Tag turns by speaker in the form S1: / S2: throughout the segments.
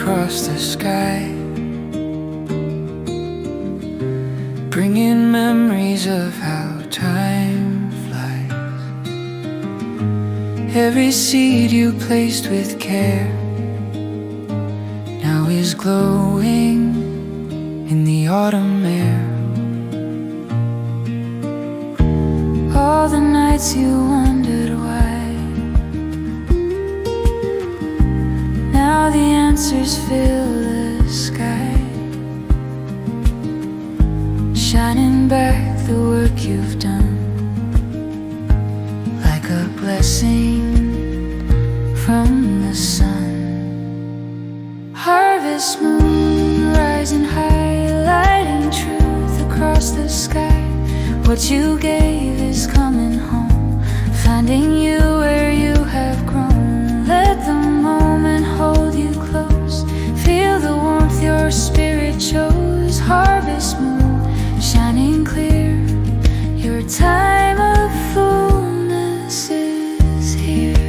S1: across the sky, bringing memories of how time flies. Every seed you placed with care now is glowing in the autumn air. All the nights you wondered why, now the answers fill the sky, shining back the work you've done, like a blessing from the sun. Harvest moon rising high, lighting truth across the sky. What you gave is coming home, finding you where you have grown. Let the moment hold you close, feel the warmth your spirit chose. Harvest moon shining clear, your time of fullness is here.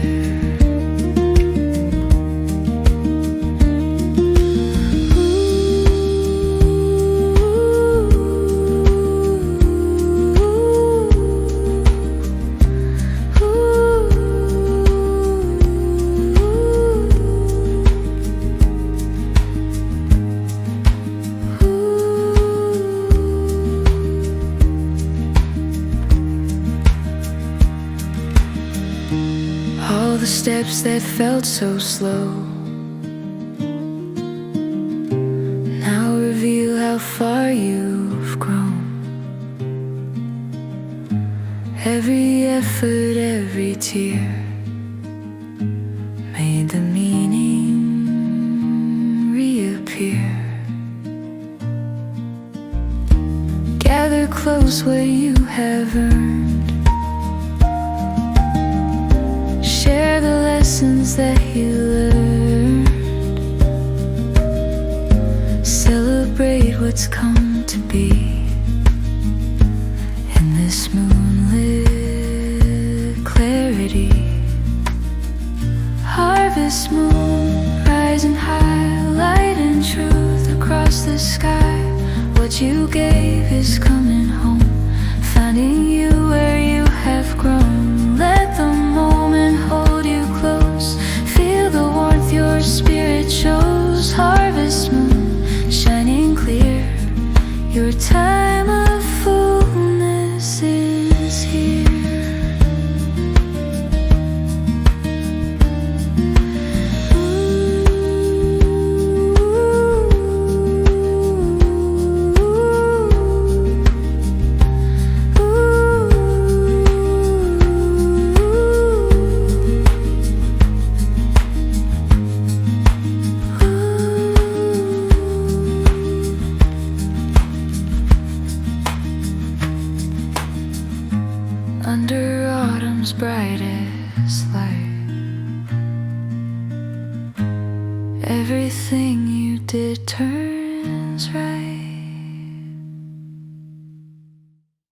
S1: All the steps that felt so slow now reveal how far you've grown. Every effort, every tear made the meaning reappear. Gather close what you have earned, share the lessons that you learned, celebrate what's come to be in this moonlit clarity. Harvest moon rising high, light and truth across the sky. What you gave is coming home, finding you where you have grown. Let the moment hold you close, feel the warmth your spirit shows. Harvest moon shining clear, your time of fullness is here. Under autumn's brightest light, everything you did turned